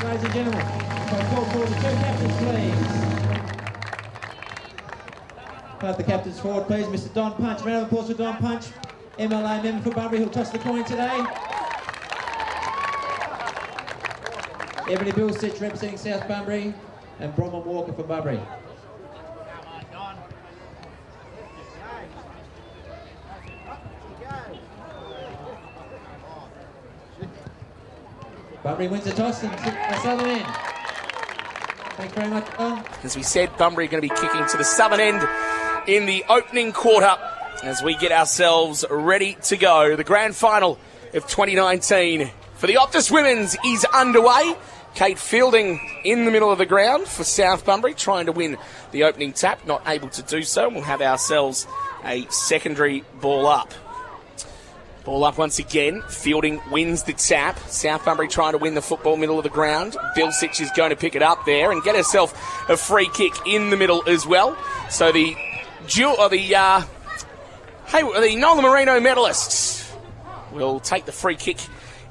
Ladies and gentlemen, can I call for the two captains, please? Have the captains forward, please. Mr. Don Punch, round of applause for Don Punch, MLA member for Bunbury, who'll toss the coin today. Ebony Billsitch representing South Bunbury, and Bronwyn Walker for Bunbury. Bunbury wins the toss and the southern end. Thanks very much, Don. As we said, Bunbury going to be kicking to the southern end in the opening quarter as we get ourselves ready to go. The grand final of 2019 for the Optus Women's is underway. Kate Fielding in the middle of the ground for South Bunbury, trying to win the opening tap, not able to do so. We'll have ourselves a secondary ball up. Ball up once again. Fielding wins the tap. South Bunbury trying to win the football middle of the ground. Billsitch is going to pick it up there and get herself a free kick in the middle as well. So the Nola Marino medalists will take the free kick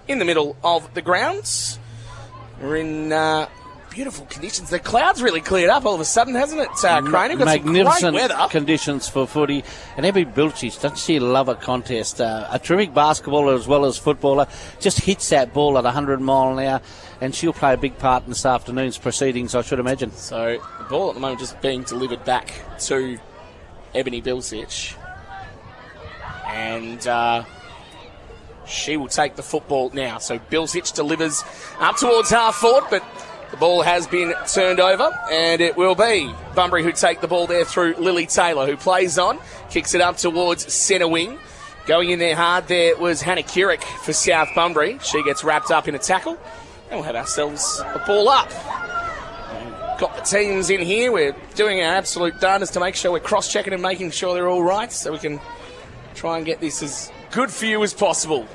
in the middle of the grounds. We're in beautiful conditions. The clouds really cleared up all of a sudden, hasn't it, Crane? Got magnificent some great weather. Conditions for footy. And Ebony Billsitch, doesn't she love a contest? A terrific basketballer as well as footballer. Just hits that ball at 100 mile an hour, and she'll play a big part in this afternoon's proceedings, I should imagine. So the ball at the moment just being delivered back to Ebony Billsitch. And she will take the football now. So Billsitch delivers up towards half forward, but the ball has been turned over, and it will be Bunbury who take the ball there through Lily Taylor, who plays on, kicks it up towards centre wing. Going in there hard there was Hannah Kierick for South Bunbury. She gets wrapped up in a tackle, and we'll have ourselves a ball up. Got the teams in here. We're doing our absolute darndest to make sure we're cross-checking and making sure they're all right, so we can try and get this as good for you as possible.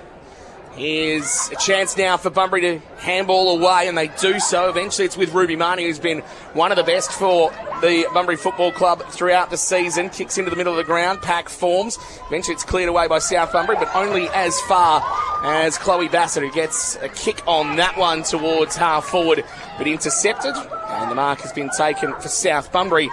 Here's a chance now for Bunbury to handball away, and they do so. Eventually it's with Ruby Marnie, who's been one of the best for the Bunbury Football Club throughout the season. Kicks into the middle of the ground, pack forms. Eventually it's cleared away by South Bunbury, but only as far as Chloe Bassett, who gets a kick on that one towards half forward, but intercepted. And the mark has been taken for South Bunbury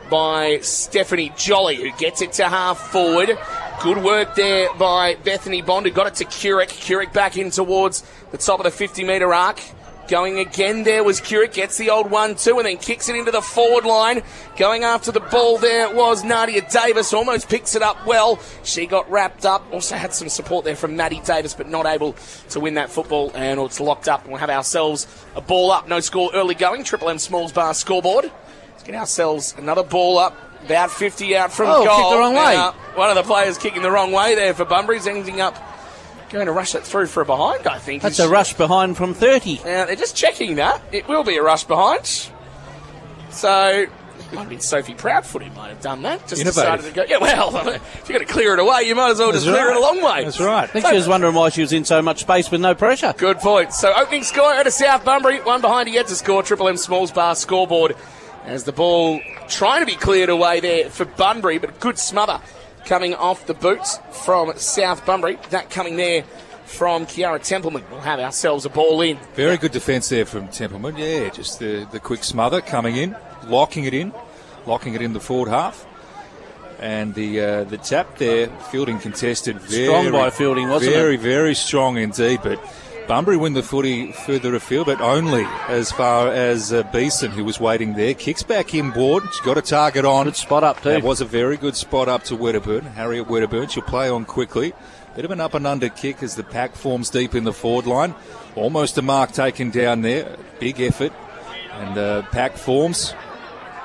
by Stephanie Jolly, who gets it to half forward. Good work there by Bethany Bond, who got it to Kierick. Kierick back in towards the top of the 50-metre arc. Going again there was Kierick, gets the old 1-2 and then kicks it into the forward line. Going after the ball there was Nadia Davis, almost picks it up well. She got wrapped up, also had some support there from Maddie Davis, but not able to win that football, and it's locked up. We'll have ourselves a ball up, no score early going. Triple M Smalls Bar scoreboard. Let's get ourselves another ball up. About 50 out from goal. Kicked the wrong way. One of the players kicking the wrong way there for Bunbury's ending up going to rush it through for a behind, I think. That's a rush behind from 30. They're just checking that. It will be a rush behind. So It might have been Sophie Proudfoot who might have done that. Just Innovative. decided to go, yeah, well, if you're going to clear it away, you might as well just clear it a long way. That's right. I think she was wondering why she was in so much space with no pressure. Good point. So opening score out of South Bunbury, one behind yet to score. Triple M Smalls Bar scoreboard as the ball trying to be cleared away there for Bunbury, but a good smother coming off the boots from South Bunbury. That coming there from Kiara Templeman. We'll have ourselves a ball in. Very good defence there from Templeman. Yeah, just the quick smother coming in, locking it in the forward half. And the tap there, Fielding contested. Strong by Fielding, wasn't it? Very, very strong indeed. But Bunbury win the footy further afield, but only as far as Beeson, who was waiting there. Kicks back inboard. She's got a target on. Good spot up too. That was a very good spot up to Wedderburn. Harriet Wedderburn. She'll play on quickly. Bit of an up and under kick as the pack forms deep in the forward line. Almost a mark taken down there. Big effort. And pack forms.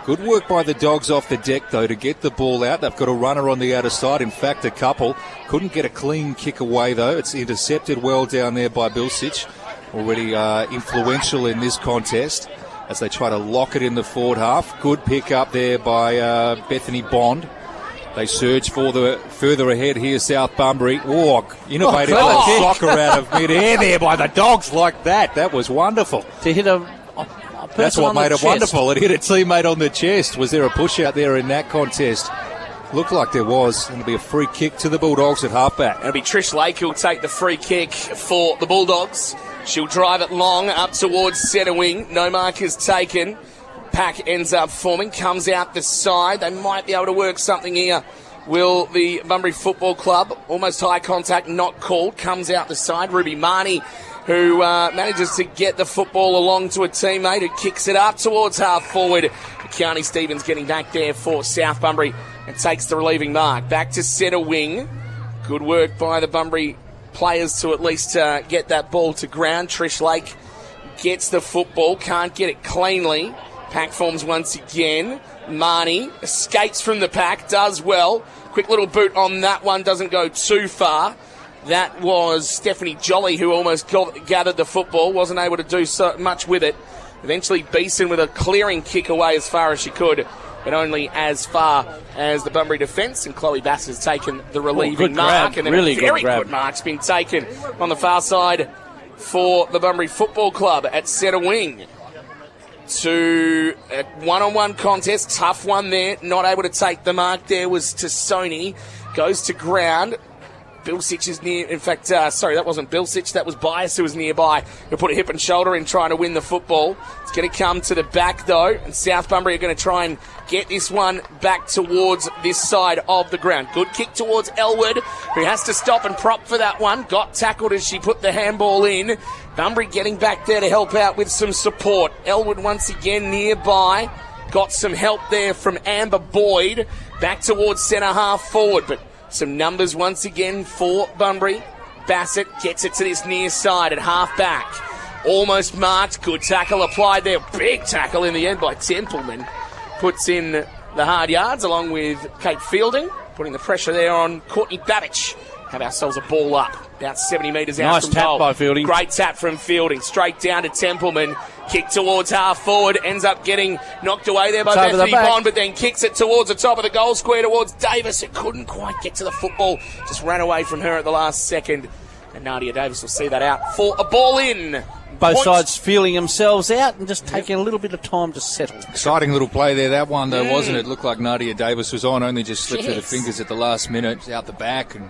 Good work by the Dogs off the deck, though, to get the ball out. They've got a runner on the outer side. In fact, a couple. Couldn't get a clean kick away, though. It's intercepted well down there by Bilsich. Already influential in this contest as they try to lock it in the forward half. Good pick up there by Bethany Bond. They surge further ahead here, South Bunbury. Oh, innovative soccer out of mid-air there by the Dogs like that. That was wonderful. To hit a That's what made it chest. wonderful. It hit a teammate on the chest. Was there a push out there in that contest? Looked like there was. It'll be a free kick to the Bulldogs at halfback. It'll be Trish Lake who'll take the free kick for the Bulldogs. She'll drive it long up towards centre wing. No mark is taken. Pack ends up forming, comes out the side. They might be able to work something here. Will the Bunbury Football Club? Almost high contact, not called. Comes out the side. Ruby Marnie, who manages to get the football along to a teammate who kicks it up towards half forward. Kearney Stevens getting back there for South Bunbury and takes the relieving mark. Back to centre wing. Good work by the Bunbury players to at least get that ball to ground. Trish Lake gets the football, can't get it cleanly. Pack forms once again. Marnie escapes from the pack, does well. Quick little boot on that one, doesn't go too far. That was Stephanie Jolly who almost gathered the football, wasn't able to do so much with it. Eventually Beeson with a clearing kick away as far as she could, but only as far as the Bunbury defence, and Chloe Bass has taken the relieving mark. Grab. And then really a very good mark's been taken on the far side for the Bunbury Football Club at centre wing. To a one-on-one contest, tough one there, not able to take the mark there was to Sony, goes to ground. Bilsich is near, in fact, sorry, that wasn't Bilsich, that was Bias who was nearby, who put a hip and shoulder in trying to win the football. It's going to come to the back though, and South Bunbury are going to try and get this one back towards this side of the ground. Good kick towards Elwood, who has to stop and prop for that one. Got tackled as she put the handball in. Bunbury getting back there to help out with some support. Elwood once again nearby. Got some help there from Amber Boyd. Back towards centre half forward, but some numbers once again for Bunbury. Bassett gets it to this near side at half back. Almost marked. Good tackle applied there. Big tackle in the end by Templeman. Puts in the hard yards along with Kate Fielding. Putting the pressure there on Courtney Babbage. Have ourselves a ball up. About 70 metres out nice from tap goal. by Fielding. Great tap from Fielding. Straight down to Templeman. Kick towards half forward. Ends up getting knocked away there by Bethany Bond, but then kicks it towards the top of the goal square towards Davis. It couldn't quite get to the football. Just ran away from her at the last second. And Nadia Davis will see that out for a ball in. Both sides feeling themselves out and just taking a little bit of time to settle. Exciting little play there, that one, though, wasn't it? Looked like Nadia Davis was on, only just slipped through the fingers at the last minute, out the back, and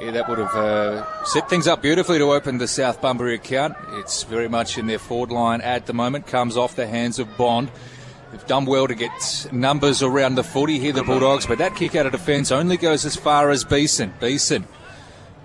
yeah, that would have set things up beautifully to open the South Bunbury account. It's very much in their forward line at the moment, comes off the hands of Bond. They've done well to get numbers around the footy here, the Bulldogs, but that kick out of defence only goes as far as Beeson. Beeson,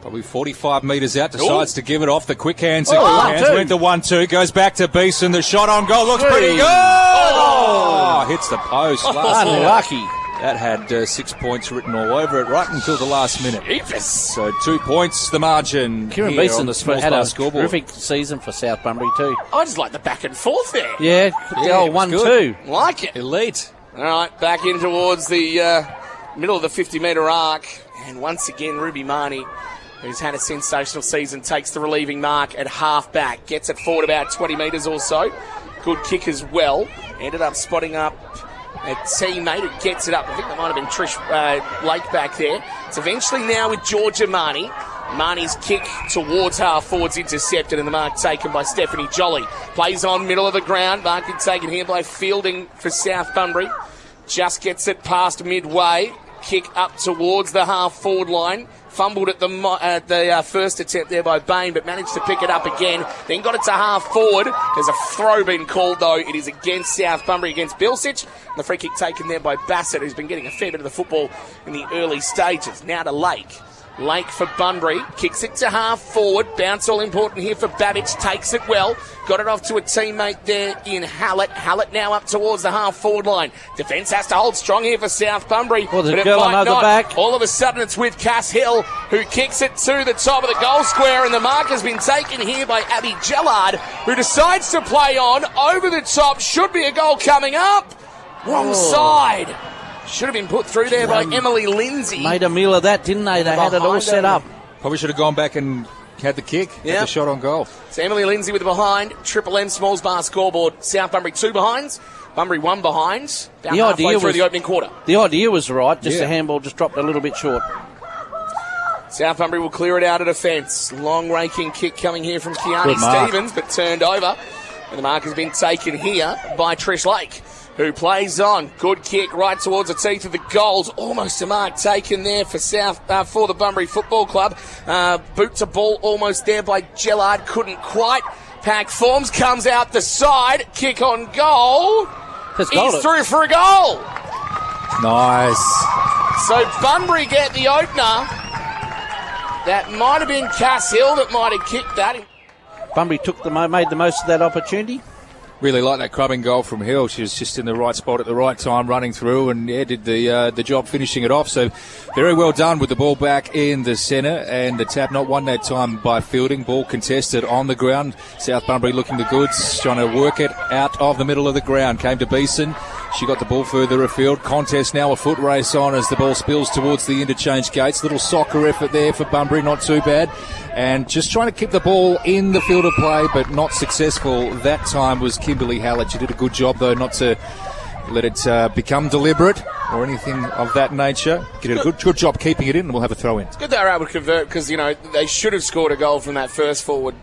probably 45 metres out, decides to give it off. The quick hands, went to 1-2, goes back to Beeson. The shot on goal looks pretty good. Oh, hits the post. Unlucky. That had 6 points written all over it right until the last minute. So 2 points, the margin. Kieran here Beeson on the small had a scoreboard. terrific season for South Bunbury too. I just like the back and forth there. Yeah, the old 1-2. Like it. Elite. All right, back in towards the middle of the 50-metre arc. And once again, Ruby Marnie, who's had a sensational season, takes the relieving mark at half-back. Gets it forward about 20 metres or so. Good kick as well. Ended up spotting up a teammate who gets it up. I think that might have been Trish Lake back there. It's eventually now with Georgia Marnie. Marnie's kick towards half forwards intercepted, and the mark taken by Stephanie Jolly. Plays on middle of the ground. Mark taken here by Fielding for South Bunbury. Just gets it past midway. Kick up towards the half forward line. Fumbled at the first attempt there by Bain, but managed to pick it up again. Then got it to half forward. There's a throw been called, though. It is against South Bunbury, against Bilsich. And the free kick taken there by Bassett, who's been getting a fair bit of the football in the early stages. Now to Lake. Lake for Bunbury, kicks it to half forward. Bounce all important here for Babbage, takes it well. Got it off to a teammate there in Hallett. Hallett now up towards the half forward line. Defence has to hold strong here for South Bunbury. Well, but it girl might on the not. back. All of a sudden it's with Cass Hill, who kicks it to the top of the goal square, and the mark has been taken here by Abby Gellard, who decides to play on over the top. Should be a goal coming up. Wrong side. Should have been put through there by Emily Lindsay. Made a meal of that, didn't they? They had it all set up. Probably should have gone back and had the kick, had the shot on goal. So Emily Lindsay with the behind. Triple M Smalls Bar scoreboard. South Bunbury 2 behinds. Bunbury 1 behind. About halfway through the opening quarter. The idea was right, just the handball just dropped a little bit short. South Bunbury will clear it out of defence. Long raking kick coming here from Kiani Stevens, but turned over. And the mark has been taken here by Trish Lake, who plays on. Good kick right towards the teeth of the goals. Almost a mark taken there for for the Bunbury Football Club. Boot to ball almost there by Gellard. Couldn't quite. Pack forms, comes out the side. Kick on goal. He's through for a goal. Nice. So Bunbury get the opener. That might have been Cass Hill that might have kicked that. Bunbury made the most of that opportunity. Really like that crubbing goal from Hill. She was just in the right spot at the right time, running through, and did the job finishing it off. So very well done with the ball back in the centre, and the tap not won that time by Fielding. Ball contested on the ground. South Bunbury looking the goods, trying to work it out of the middle of the ground. Came to Beeson. She got the ball further afield. Contest now, a foot race on as the ball spills towards the interchange gates. Little soccer effort there for Bunbury, not too bad. And just trying to keep the ball in the field of play, but not successful. That time was Kimberly Hallett. She did a good job, though, not to let it become deliberate or anything of that nature. Did a good job keeping it in, and we'll have a throw in. It's good they were able to convert, because, they should have scored a goal from that first forward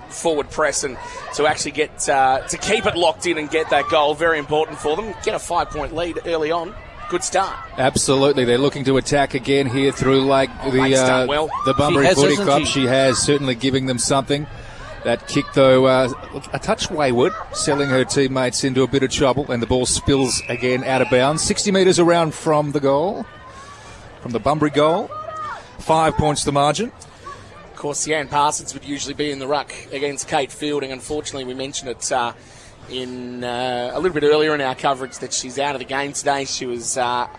forward press, and to actually get to keep it locked in and get that goal, very important for them. Get a 5-point lead early on. Good start. Absolutely. They're looking to attack again here through the Bunbury Footy Club. She has, certainly giving them something. That kick, though, a touch wayward, selling her teammates into a bit of trouble, and the ball spills again out of bounds. 60 metres around from the goal, from the Bunbury goal. 5 points the margin. Of course, Sian Parsons would usually be in the ruck against Kate Fielding. Unfortunately, we mentioned it in a little bit earlier in our coverage that she's out of the game today. She was out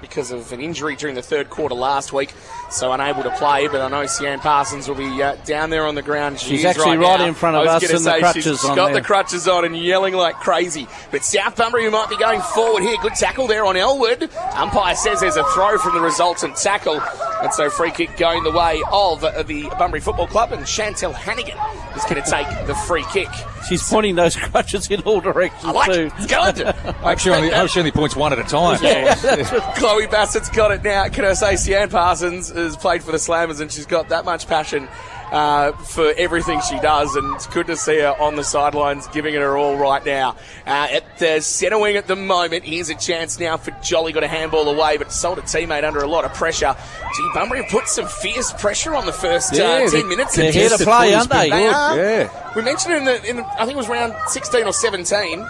because of an injury during the third quarter last week, so unable to play. But I know Sian Parsons will be down there on the ground. She's actually right in front of us in the crutches on. She's got the crutches on and yelling like crazy. But South Bunbury, who might be going forward here, good tackle there on Elwood. Umpire says there's a throw from the resultant tackle, and so free kick going the way of the Bunbury Football Club, and Chantel Hannigan is going to take the free kick. She's pointing those crutches in all directions I like too. It. It's good. I hope she only points one at a time. Chloe Bassett's got it now. Can I say Sian Parsons has played for the Slammers, and she's got that much passion for everything she does, and it's good to see her on the sidelines giving it her all right now. At the centre wing at the moment, here's a chance now for Jolly. Got a handball away, but sold a teammate under a lot of pressure. Gee, Bunbury put some fierce pressure on the first 10 minutes. They're here to play, aren't they? We mentioned in the I think it was round 16 or 17,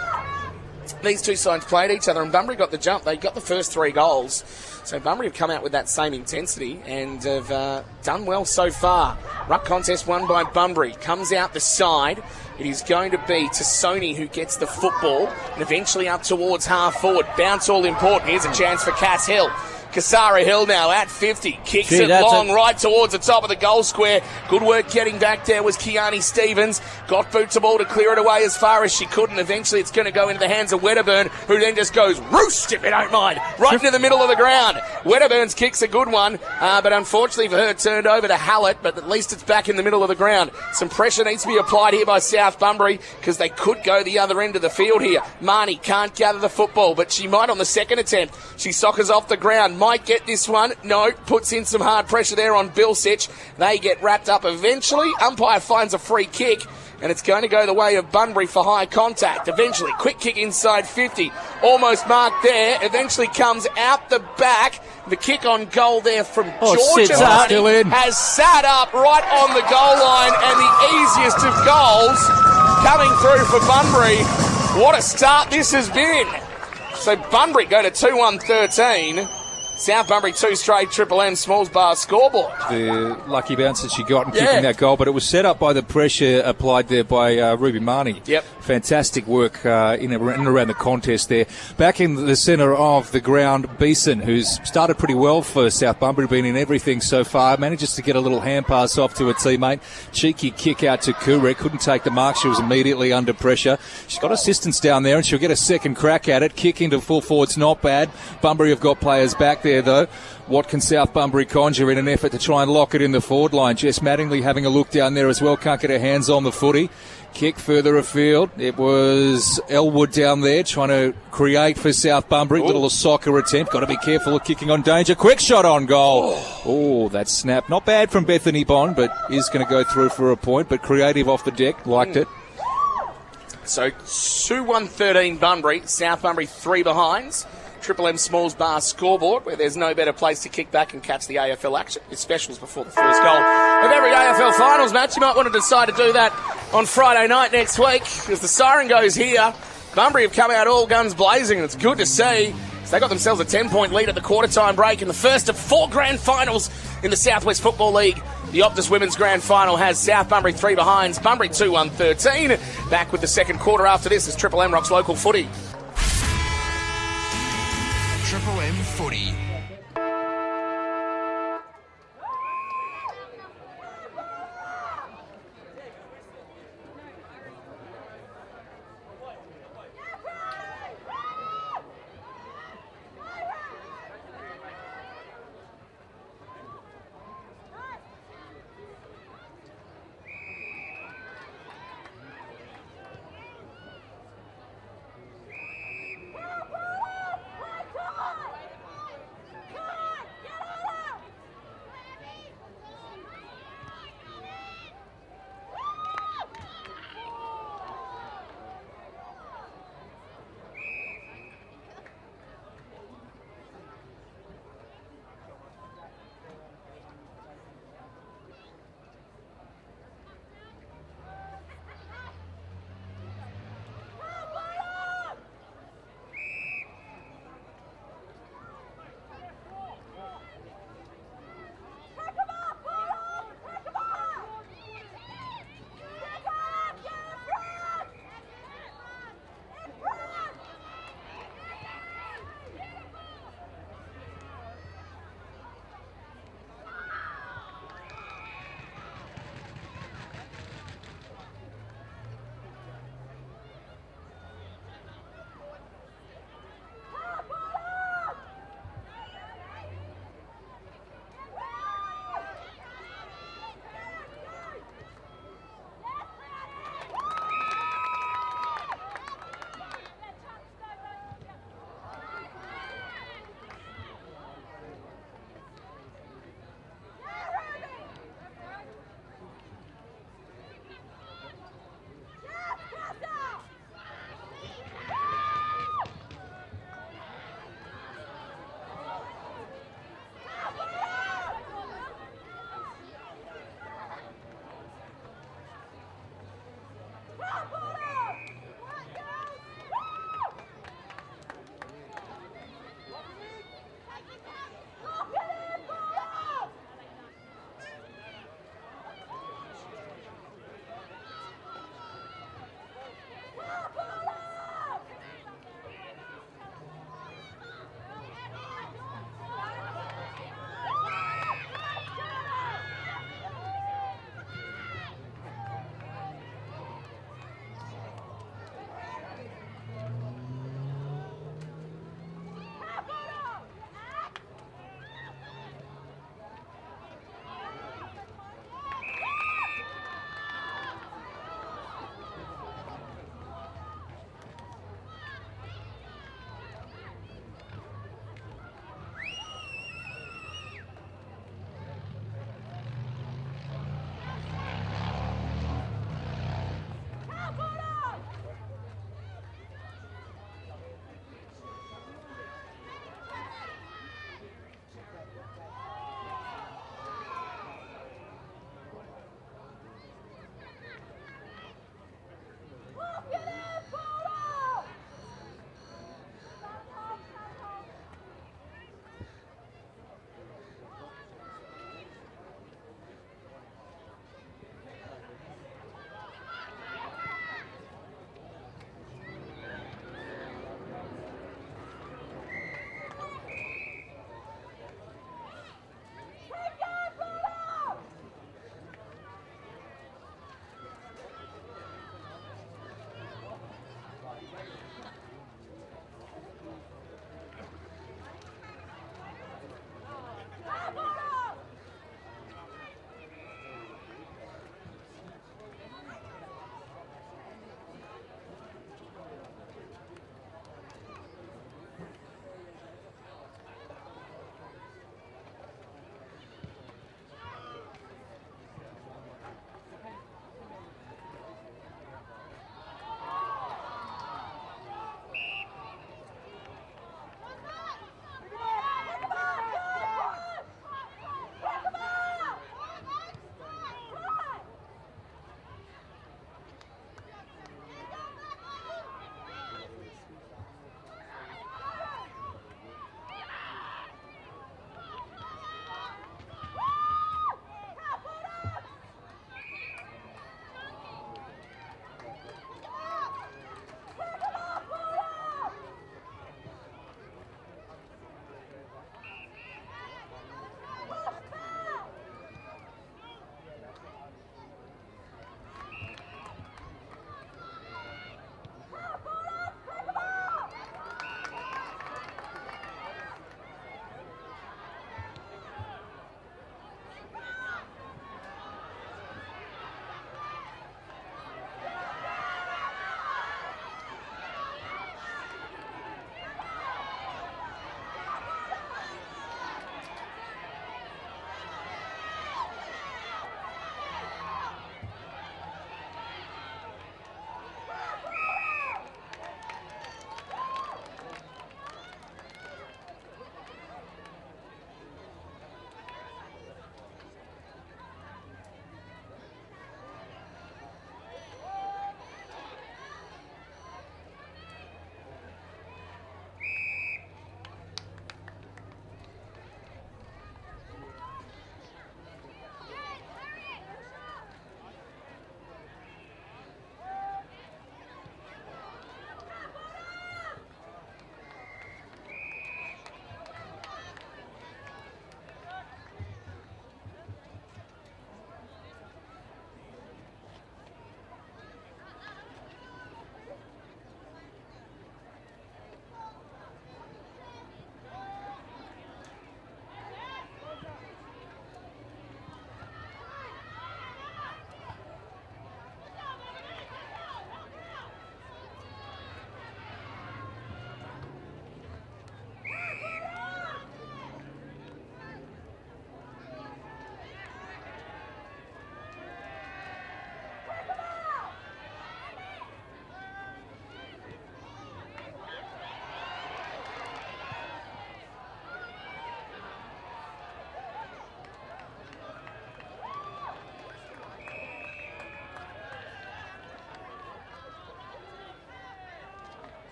these two sides played each other, and Bunbury got the jump. They got the first 3 goals. So Bunbury have come out with that same intensity and have done well so far. Ruck contest won by Bunbury. Comes out the side. It is going to be Tassoni who gets the football, and eventually up towards half forward. Bounce all important. Here's a chance for Cass Hill. Kasara Hill now at 50. Kicks Gee, it that's long right towards the top of the goal square. Good work getting back there was Kiani Stevens. Got boot to ball to clear it away as far as she could, and eventually it's going to go into the hands of Wedderburn, who then just goes roost, if you don't mind, right into the middle of the ground. Wedderburn's kick's a good one, but unfortunately for her, turned over to Hallett, but at least it's back in the middle of the ground. Some pressure needs to be applied here by South Bunbury, because they could go the other end of the field here. Marnie can't gather the football, but she might on the second attempt. She soccers off the ground, might get this one. No, puts in some hard pressure there on Bilsich. They get wrapped up eventually. Umpire finds a free kick, and it's going to go the way of Bunbury for high contact. Eventually, quick kick inside 50. Almost marked there. Eventually comes out the back. The kick on goal there from Georgia still in. has sat up right on the goal line, and the easiest of goals coming through for Bunbury. What a start this has been. So Bunbury go to 2-1-13. South Bunbury 2 straight Triple M Smalls Bar scoreboard. The lucky bounce that she got in kicking that goal, but it was set up by the pressure applied there by Ruby Marnie. Yep. Fantastic work in and around the contest there. Back in the centre of the ground, Beeson, who's started pretty well for South Bunbury, been in everything so far, manages to get a little hand pass off to a teammate. Cheeky kick out to Kure, couldn't take the mark, she was immediately under pressure. She's got assistance down there and she'll get a second crack at it. Kick into full forward's not bad. Bunbury have got players back there though. What can South Bunbury conjure in an effort to try and lock it in the forward line? Jess Mattingly having a look down there as well, can't get her hands on the footy. Kick further afield. It was Elwood down there trying to create for South Bunbury. Little soccer attempt. Got to be careful of kicking on danger. Quick shot on goal. Oh, that snap. Not bad from Bethany Bond, but is going to go through for a point. But creative off the deck. Liked it. So 2-1-13 Bunbury. South Bunbury 3 behinds. Triple M Smalls Bar scoreboard, where there's no better place to kick back and catch the AFL action. It's specials before the first goal of every AFL finals match. You might want to decide to do that on Friday night next week, because the siren goes here. Bunbury have come out all guns blazing, and it's good to see. So they got themselves a 10-point lead at the quarter-time break in the first of 4 grand finals in the Southwest Football League. The Optus Women's Grand Final has South Bunbury 3 behinds, Bunbury 2-1-13. Back with the second quarter after this as Triple M rocks local footy. Triple M Footy.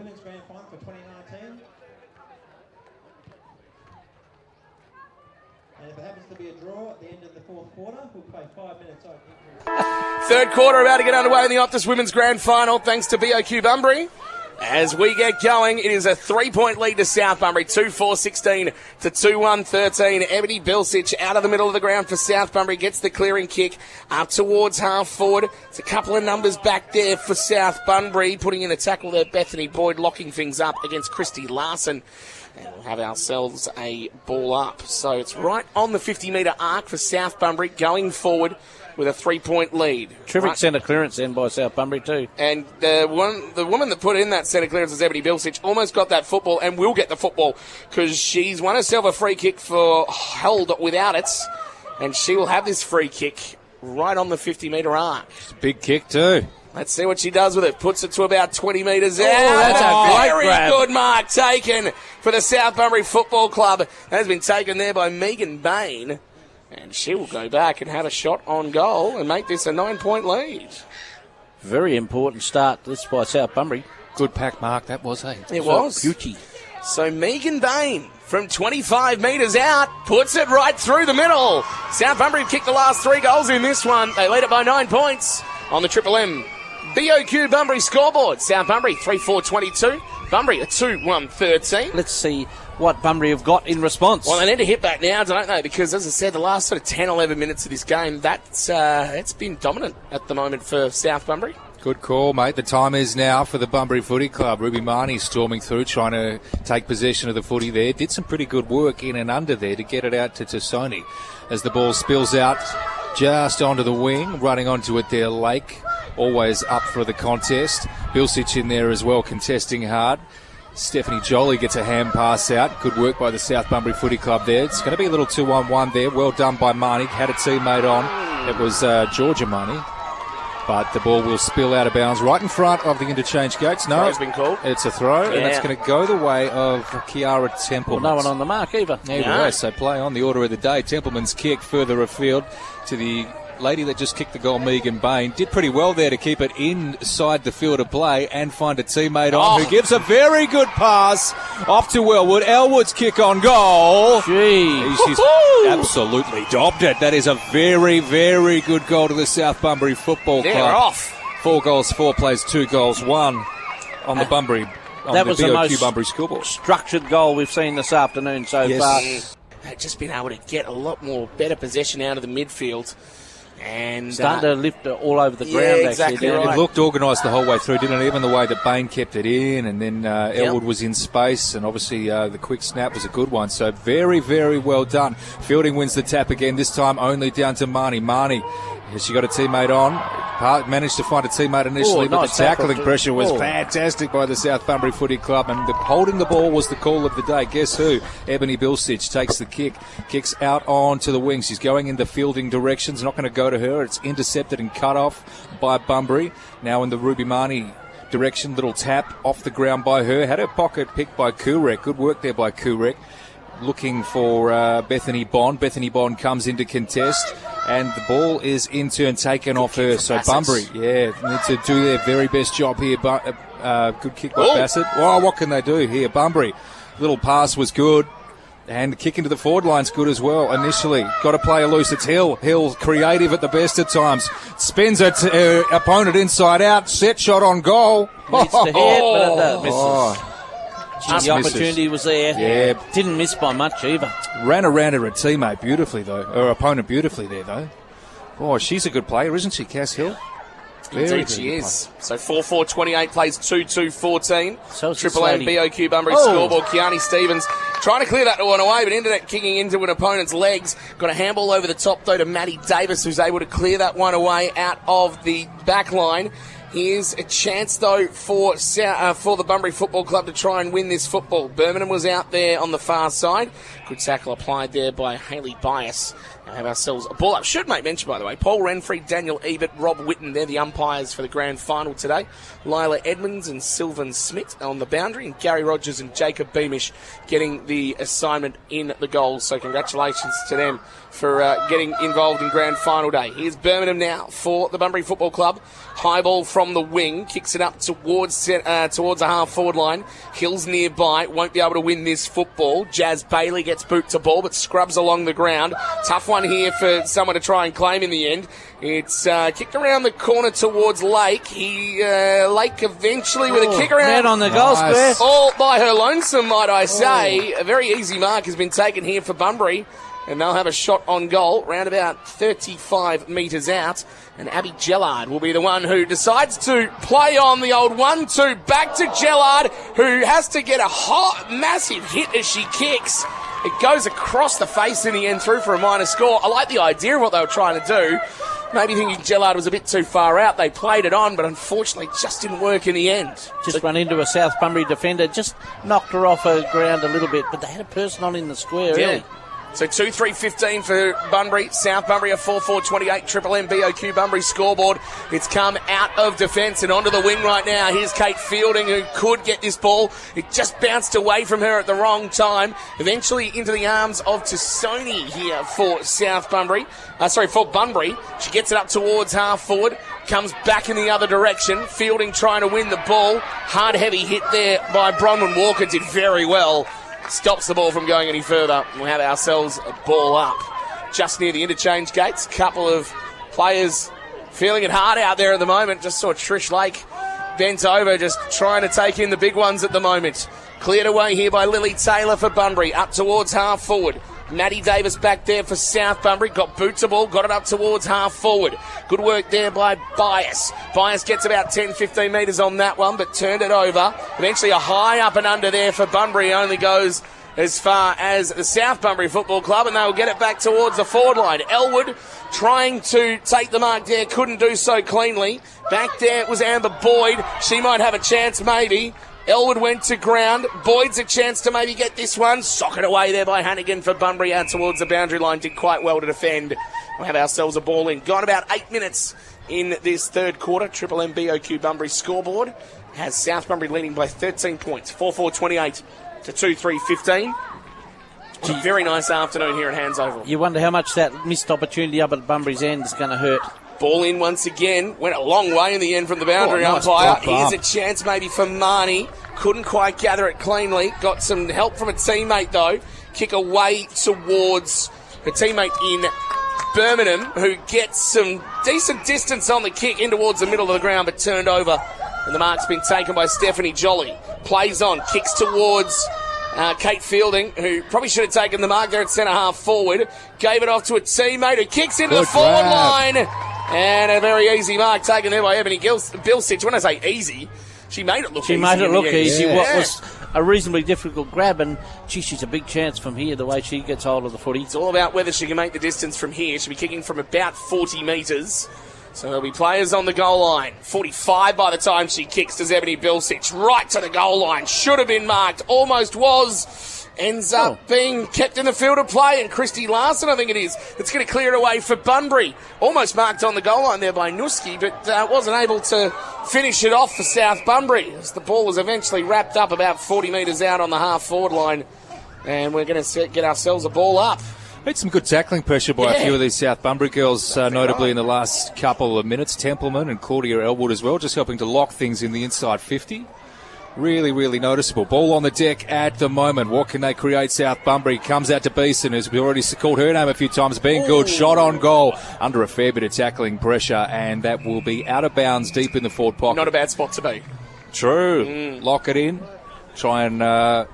Women's Grand Final for 2019. And if it happens to be a draw at the end of the fourth quarter, we'll play 5 minutes on. Third quarter about to get underway in the Optus Women's Grand Final, thanks to BOQ Bunbury. As we get going, it is a 3-point lead to South Bunbury, 2-4-16 to 2-1-13. Ebony Bilsich out of the middle of the ground for South Bunbury, gets the clearing kick up towards half forward. It's a couple of numbers back there for South Bunbury, putting in a tackle there, Bethany Boyd locking things up against Christy Larson. And we'll have ourselves a ball up. So it's right on the 50-metre arc for South Bunbury going forward with a 3-point lead. Terrific Right. centre clearance then by South Bunbury too. And the woman that put in that centre clearance is Ebony Bilsich, almost got that football and will get the football because she's won herself a free kick for held without it. And she will have this free kick right on the 50-metre arc. It's a big kick too. Let's see what she does with it. Puts it to about 20 metres out. That's a great very grab. good mark taken for the South Bunbury Football Club. That has been taken there by Megan Bain. And she will go back and have a shot on goal and make this a 9-point lead. Very important start this by South Bunbury. Good pack mark that was, eh? It was. Beauty. So Megan Bain from 25 metres out puts it right through the middle. South Bunbury have kicked the last 3 goals in this one. They lead it by 9 points on the Triple M BOQ Bunbury scoreboard. South Bunbury 3-4-22. Bunbury a 2-1-13. Let's see what Bunbury have got in response. Well, they need to hit back now, don't they? Because, as I said, the last sort of 10, 11 minutes of this game, it's been dominant at the moment for South Bunbury. Good call, mate. The time is now for the Bunbury Footy Club. Ruby Marnie storming through, trying to take possession of the footy there. Did some pretty good work in and under there to get it out to Tassoni. As the ball spills out just onto the wing, running onto it there, Lake. Always up for the contest. Bilsich in there as well, contesting hard. Stephanie Jolie gets a hand pass out. Good work by the South Bunbury Footy Club there. It's going to be a little 2-on-1 there. Well done by Marnie. Had a teammate on. It was Georgia Marnie. But the ball will spill out of bounds right in front of the interchange gates. No, Throw's been called. It's a throw, and Yeah. it's going to go the way of Kiara Templeman. No one on the mark either. There we go. So play on the order of the day. Templeman's kick further afield to the lady that just kicked the goal, Megan Bain. Did pretty well there to keep it inside the field of play and find a teammate on who gives a very good pass off to Elwood. Elwood's kick on goal. Gee. She's absolutely dobbed it. That is a very, very good goal to the South Bunbury Football Club. They're off. 4 goals, 4 plays, 2 goals, 1 on the Bunbury. On That the was the BOQ most Bunbury scoreboard. structured goal we've seen this afternoon so far. They've just been able to get a lot more better possession out of the midfield. And Starting to lift it all over the yeah, ground, exactly actually. down right. It looked organised the whole way through, didn't it? Even the way that Bain kept it in, and then Elwood was in space, and obviously the quick snap was a good one. So very, very well done. Fielding wins the tap again, this time only down to Marnie. Marnie, she got a teammate on. Managed to find a teammate initially, but nice the tackling tackle. pressure was fantastic by the South Bunbury Footy Club, and holding the ball was the call of the day. Guess who? Ebony Bilsich takes the kick, kicks out onto the wing. She's going in the fielding directions, not going to go to her. It's intercepted and cut off by Bunbury. Now in the Ruby Marnie direction, little tap off the ground by her. Had her pocket picked by Kurek. Good work there by Kurek. Looking for Bethany Bond. Bethany Bond comes into contest, and the ball is in turn taken off her. So Bunbury, need to do their very best job here. Good kick by Bassett. Oh, what can they do here? Bunbury, little pass was good. And the kick into the forward line's good as well. Initially, got to play loose. It's Hill. Hill, creative at the best of times. Spins it to opponent inside out. Set shot on goal. Needs to hit, but it misses. Just The misses. opportunity was there. Yeah. Didn't miss by much either. Ran around her teammate beautifully, though. Her opponent beautifully there, though. Oh, she's a good player, isn't she, Cass Hill? Indeed she is. So 4-4-28 plays 2-2-14. So it's Triple M this lady. BOQ Bunbury scoreboard. Kiani Stevens trying to clear that one away, but ended up kicking into an opponent's legs. Got a handball over the top, though, to Maddie Davis, who's able to clear that one away out of the back line. Here's a chance, though, for the Bunbury Football Club to try and win this football. Birmingham was out there on the far side. Good tackle applied there by Hayley Bias. Have ourselves a ball up. Should make mention, by the way, Paul Renfrey, Daniel Ebert, Rob Whitten, they're the umpires for the grand final today. Lila Edmonds and Sylvan Smith on the boundary, and Gary Rogers and Jacob Beamish getting the assignment in the goals. So congratulations to them for getting involved in grand final day. Here's Birmingham now for the Bunbury Football Club. High ball from the wing, kicks it up towards a half-forward line. Hills nearby, won't be able to win this football. Jazz Bailey gets boot to ball, but scrubs along the ground. Tough one here for someone to try and claim in the end. It's kicked around the corner towards Lake. Lake eventually with a kick around. Red on the goal square. All by her lonesome, might I say. A very easy mark has been taken here for Bunbury. And they'll have a shot on goal, round about 35 metres out. And Abby Gellard will be the one who decides to play on the old 1-2 back to Gellard, who has to get a massive hit as she kicks. It goes across the face in the end, through for a minor score. I like the idea of what they were trying to do. Maybe thinking Gellard was a bit too far out. They played it on, but unfortunately just didn't work in the end. Just run into a South Bunbury defender, just knocked her off her ground a little bit, but they had a person on in the square, really. So 2-3-15 for Bunbury. South Bunbury a 4-4-28. Triple M BOQ Bunbury scoreboard. It's come out of defence and onto the wing right now. Here's Kate Fielding, who could get this ball. It just bounced away from her at the wrong time. Eventually into the arms of Tassoni here for South Bunbury. For Bunbury. She gets it up towards half forward. Comes back in the other direction. Fielding trying to win the ball. Hard heavy hit there by Bronwyn Walker. Did very well. Stops the ball from going any further. We'll have ourselves a ball up just near the interchange gates. Couple of players feeling it hard out there at the moment. Just saw Trish Lake bent over, just trying to take in the big ones at the moment. Cleared away here by Lily Taylor for Bunbury. Up towards half forward. Maddie Davis back there for South Bunbury. Got boot to ball, got it up towards half forward. Good work there by Bias. Bias gets about 10-15 metres on that one, but turned it over. Eventually a high up and under there for Bunbury. Only goes as far as the South Bunbury Football Club, and they will get it back towards the forward line. Elwood trying to take the mark there, couldn't do so cleanly. Back there was Amber Boyd. She might have a chance maybe. Elwood went to ground. Boyd's a chance to maybe get this one. Sock it away there by Hannigan for Bunbury out towards the boundary line. Did quite well to defend. We'll have ourselves a ball in. Gone about 8 minutes in this third quarter. Triple M BOQ Bunbury scoreboard has South Bunbury leading by 13 points. 4-4-28 to 2-3-15. A very nice afternoon here at Hands Oval. You wonder how much that missed opportunity up at Bunbury's end is going to hurt. Ball in once again. Went a long way in the end from the boundary nice umpire. bump. Here's a chance maybe for Marnie. Couldn't quite gather it cleanly. Got some help from a teammate though. Kick away towards her teammate in Birmingham, who gets some decent distance on the kick in towards the middle of the ground, but turned over. And the mark's been taken by Stephanie Jolly. Plays on. Kicks towards Kate Fielding, who probably should have taken the mark there at centre half forward. Gave it off to a teammate who kicks into the forward line. And a very easy mark taken there by Ebony Bilsich. When I say easy, she made it look easy. She made it look easy. Yeah. What was a reasonably difficult grab, and she's a big chance from here, the way she gets hold of the footy. It's all about whether she can make the distance from here. She'll be kicking from about 40 metres. So there'll be players on the goal line. 45 by the time she kicks to Ebony Bilsich. Right to the goal line. Should have been marked. Almost was. Ends up being kept in the field of play, and Christy Larson, I think it is, that's going to clear it away for Bunbury. Almost marked on the goal line there by Nuski, but wasn't able to finish it off for South Bunbury, as the ball was eventually wrapped up about 40 metres out on the half-forward line, and we're going to get ourselves a ball up. Had some good tackling pressure by a few of these South Bunbury girls, notably in the last couple of minutes. Templeman and Claudia Elwood as well, just helping to lock things in the inside 50. Really, really noticeable. Ball on the deck at the moment. What can they create? South Bunbury comes out to Beeson, who's already called her name a few times, being good. Shot on goal under a fair bit of tackling pressure, and that will be out of bounds deep in the forward pocket. Not a bad spot to be. True. Lock it in. Try and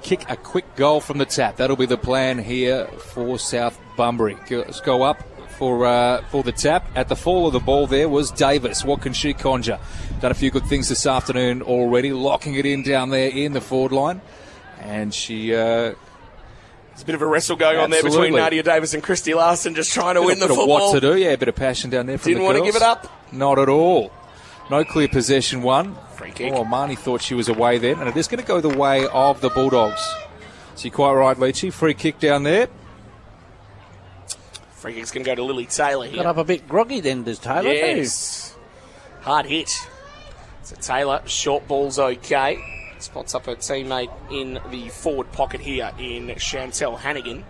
kick a quick goal from the tap. That'll be the plan here for South Bunbury. Let's go up for the tap. At the fall of the ball there was Davis. What can she conjure? Done a few good things this afternoon already, locking it in down there in the forward line. And she... There's a bit of a wrestle going on there between Nadia Davis and Christy Larson, just trying to win the football. What to do, yeah, a bit of passion down there from the girls. Didn't want to give it up. Not at all. No clear possession one. Free kick. Oh, Marnie thought she was away then, and it is going to go the way of the Bulldogs. So you're quite right, Leachy. Free kick down there. Free kick's going to go to Lily Taylor here. Got up a bit groggy then, does Taylor, Yes. Hard hit. So Taylor, short ball's okay. Spots up her teammate in the forward pocket here in Chantel Hannigan.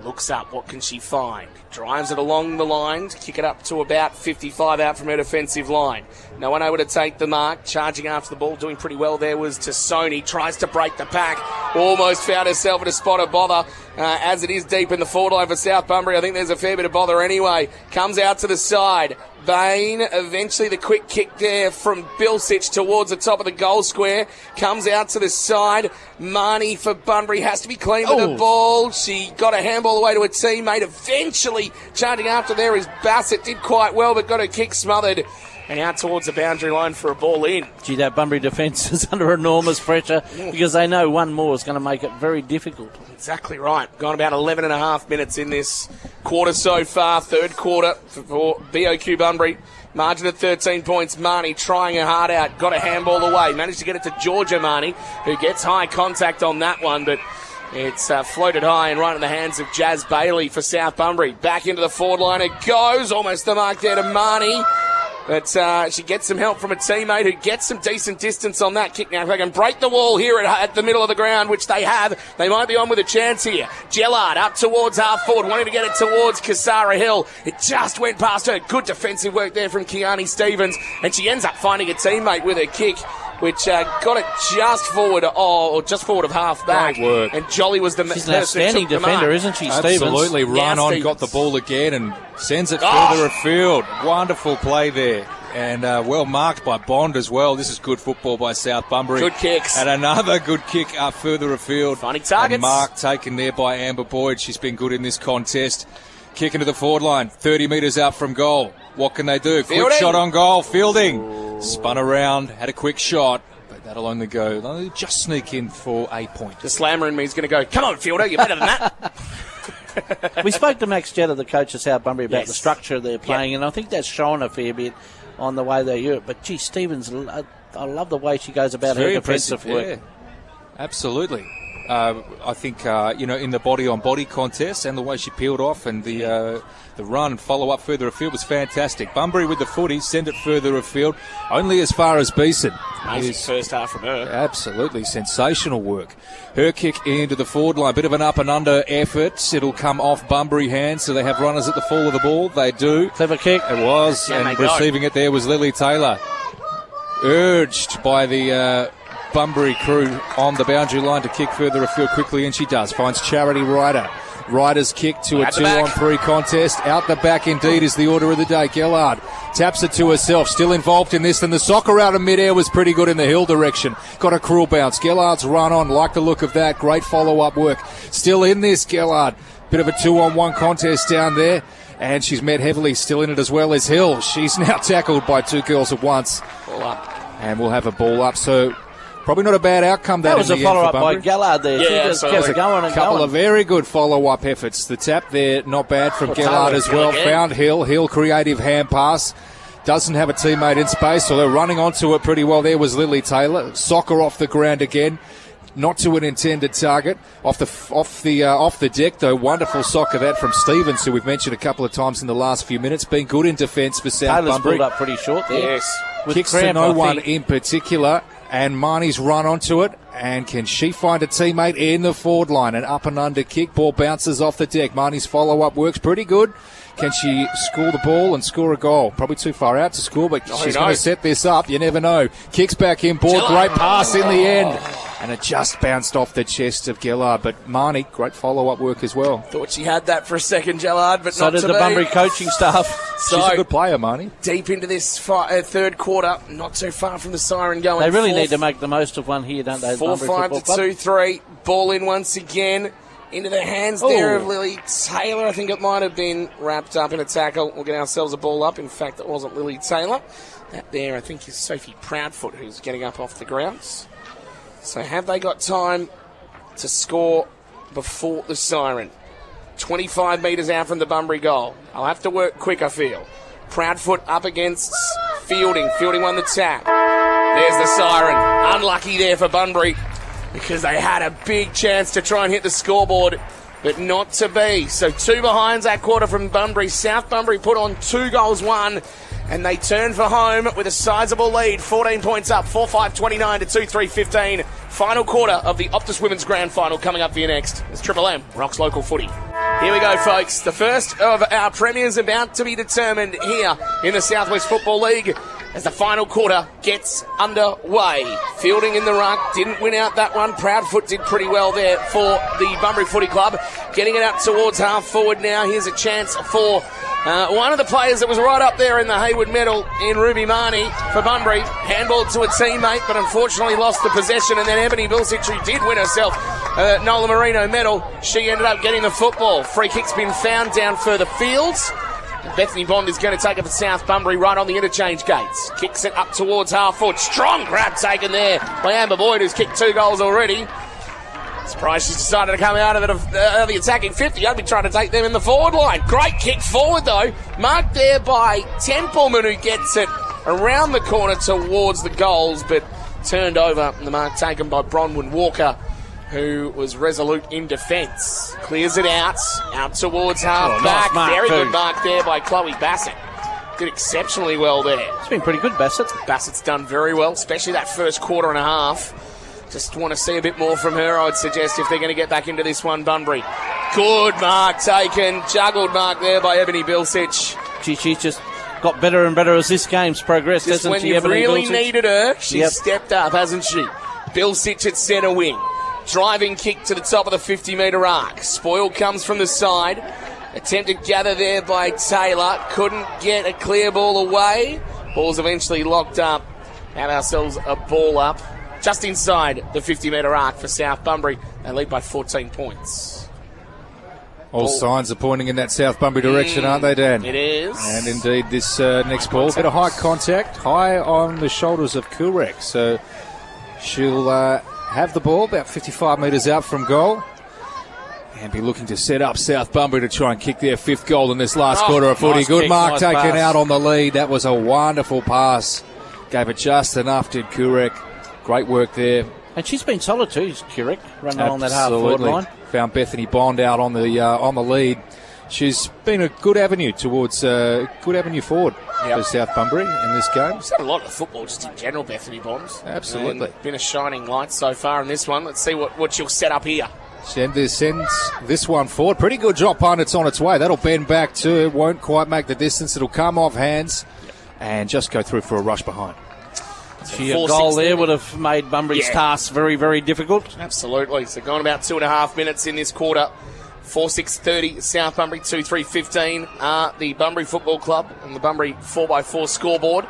Looks up, what can she find? Drives it along the line to kick it up to about 55 out from her defensive line. No one able to take the mark. Charging after the ball, doing pretty well there was Tassoni. Tries to break the pack. Almost found herself at a spot of bother as it is deep in the forward line for South Bunbury. I think there's a fair bit of bother anyway. Comes out to the side. Bain, eventually the quick kick there from Bilsich towards the top of the goal square. Comes out to the side. Marnie for Bunbury has to be clean with the ball. She got a handball away to a teammate. Eventually, charging after there is Bassett. Did quite well, but got her kick smothered. And out towards the boundary line for a ball in. Gee, that Bunbury defence is under enormous pressure because they know one more is going to make it very difficult. Exactly right. Gone about 11 and a half minutes in this quarter so far. Third quarter for BOQ Bunbury. Margin of 13 points. Marnie trying her heart out. Got a handball away. Managed to get it to Georgia Marnie, who gets high contact on that one, but it's floated high and right in the hands of Jazz Bailey for South Bunbury. Back into the forward line it goes. Almost the mark there to Marnie. But she gets some help from a teammate who gets some decent distance on that kick now. If they can break the wall here at the middle of the ground, which they have, they might be on with a chance here. Gellard up towards half forward, wanting to get it towards Kasara Hill. It just went past her. Good defensive work there from Kiani Stevens. And she ends up finding a teammate with her kick, which got it just forward, or just forward of half back. Great work. And Jolly was the She's an outstanding defender, isn't she, Stevens? Absolutely. Run on, Stevens. got the ball again and sends it further afield. Wonderful play there. And well marked by Bond as well. This is good football by South Bunbury. Good kicks. And another good kick up further afield. Finding targets. And mark taken there by Amber Boyd. She's been good in this contest. Kick into the forward line. 30 metres out from goal. What can they do? Fielding. Quick shot on goal. Fielding. Spun around. Had a quick shot. But that'll only go. They'll just sneak in for a point. The slammer in me is going to go, come on, Fielder, you're better than that. We spoke to Max Jetta, the coach of South Bunbury, about Yes. the structure they're playing, and I think that's shown a fair bit on the way they do it. But, gee, Stevens, I love the way she goes about her Very defensive impressive, work. yeah. Absolutely. I think, in the body-on-body contest and the way she peeled off and the run and follow-up further afield was fantastic. Bunbury with the footy, send it further afield, only as far as Beeson. Amazing first half from her. Absolutely sensational work. Her kick into the forward line, bit of an up and under effort. It'll come off Bunbury hands, so they have runners at the fall of the ball. They do. Clever kick. It was, Yeah, and they go. receiving it there was Lily Taylor. Urged by the Bunbury crew on the boundary line to kick further afield quickly, and she does. Finds Charity Ryder. Ryder's kick to a Out the back. 2-on-3 contest. Out the back indeed is the order of the day. Gellard taps it to herself. Still involved in this, and the soccer out of midair was pretty good in the hill direction. Got a cruel bounce. Gellard's run on. Like the look of that. Great follow-up work. Still in this, Gellard. Bit of a 2-on-1 contest down there. And she's met heavily, still in it as well as Hill. She's now tackled by two girls at once. Ball up. And we'll have a ball up. So probably not a bad outcome. That was a in the end for follow-up by Bunbury. Gallard there. Yeah, She just absolutely. kept going and Couple going. of very good follow-up efforts. The tap there, not bad from Gellard as well. again. Found Hill. Hill, creative hand pass. Doesn't have a teammate in space, so they're running onto it pretty well. There was Lily Taylor. Soccer off the ground again. Not to an intended target. Off the deck, though. Wonderful soccer that from Stevens, who we've mentioned a couple of times in the last few minutes. Been good in defence for South Taylor's Bunbury. pulled up pretty short there. Yes. With Kicks cramp, to no I one think. in particular, and Marnie's run onto it. And can she find a teammate in the forward line? An up and under kick. Ball bounces off the deck. Marnie's follow-up works pretty good. Can she score the ball and score a goal? Probably too far out to score, but she's going to set this up. You never know. Kicks back in board. Great pass in the end. And it just bounced off the chest of Gellard. But Marnie, great follow-up work as well. Thought she had that for a second, Gellard, but So not did to the be. Bunbury coaching staff. She's a good player, Marnie. Deep into this third quarter, not so far from the siren going. They really need to make the most of one here, don't they? 4-5 to 2-3. Ball in once again. Into the hands there of Lily Taylor. I think it might have been wrapped up in a tackle. We'll get ourselves a ball up. In fact, it wasn't Lily Taylor. That there, I think, is Sophie Proudfoot who's getting up off the grounds. So have they got time to score before the siren? 25 metres out from the Bunbury goal. I'll have to work quick, I feel. Proudfoot up against Fielding. Fielding won the tap. There's the siren. Unlucky there for Bunbury, because they had a big chance to try and hit the scoreboard. but not to be. So 2 behinds that quarter from Bunbury. South Bunbury put on 2 goals, 1, and they turn for home with a sizable lead. 14 points up, 4-5-29 to 2-3-15. Final quarter of the Optus Women's Grand Final coming up for you next. It's Triple M, Rocks Local Footy. Here we go, folks. The first of our premiers about to be determined here in the South West Football League as the final quarter gets underway. Fielding in the ruck, didn't win out that one. Proudfoot did pretty well there for the Bunbury Footy Club. Getting it out towards half forward now. Here's a chance for one of the players that was right up there in the Hayward medal in Ruby Marnie for Bunbury. Handballed to a teammate, but unfortunately lost the possession. And then Ebony Bilsich, who did win herself Nola Marino medal, she ended up getting the football. Free kick's been found down further fields. Bethany Bond is going to take it for South Bunbury right on the interchange gates. Kicks it up towards half foot. Strong grab taken there by Amber Boyd, who's kicked 2 goals already. Surprised she's decided to come out of the attacking 50. I'd be trying to take them in the forward line. Great kick forward, though. Marked there by Templeman, who gets it around the corner towards the goals, but turned over. And the mark taken by Bronwyn Walker, who was resolute in defence. Clears it out towards half back. Nice Very too. good mark there by Chloe Bassett. Did exceptionally well there. It's been pretty good, Bassett. Bassett's done very well, especially that first quarter and a half. Just want to see a bit more from her, I would suggest, if they're going to get back into this one, Bunbury. Good mark taken. Juggled mark there by Ebony Bilsich. She just got better and better as this game's progressed, Just hasn't when she, you've Ebony really Bilsich? needed her, she's Yep. stepped up, hasn't she? Bilsich at centre wing. Driving kick to the top of the 50-metre arc. Spoil comes from the side. Attempted gather there by Taylor. Couldn't get a clear ball away. Ball's eventually locked up. Have ourselves a ball up just inside the 50-metre arc for South Bunbury. They lead by 14 points. All signs are pointing in that South Bunbury direction, aren't they, Dan? It is. And indeed, this next ball, a bit of high contact, high on the shoulders of Kulrek. So she'll have the ball about 55 metres out from goal and be looking to set up South Bunbury to try and kick their 5th goal in this last quarter of footy. Nice Good kick, mark nice taken pass. out on the lead. That was a wonderful pass. Gave it just enough, did Kulrek. Great work there. And she's been solid too, Kurek, running along that half-forward Absolutely. line. Found Bethany Bond out on the lead. She's been a good avenue towards good avenue forward for South Bunbury in this game. She's had a lot of football just in general, Bethany Bonds. Absolutely. And been a shining light so far in this one. Let's see what she'll set up here. Sends this one forward. Pretty good drop punt. It's on its way. That'll bend back too. It won't quite make the distance. It'll come off hands and just go through for a rush behind. A goal there would have made Bunbury's task very, very difficult. Absolutely. So gone about 2.5 minutes in this quarter. 4-6-30 South Bunbury, 2-3-15 are the Bunbury Football Club and the Bunbury 4x4 scoreboard.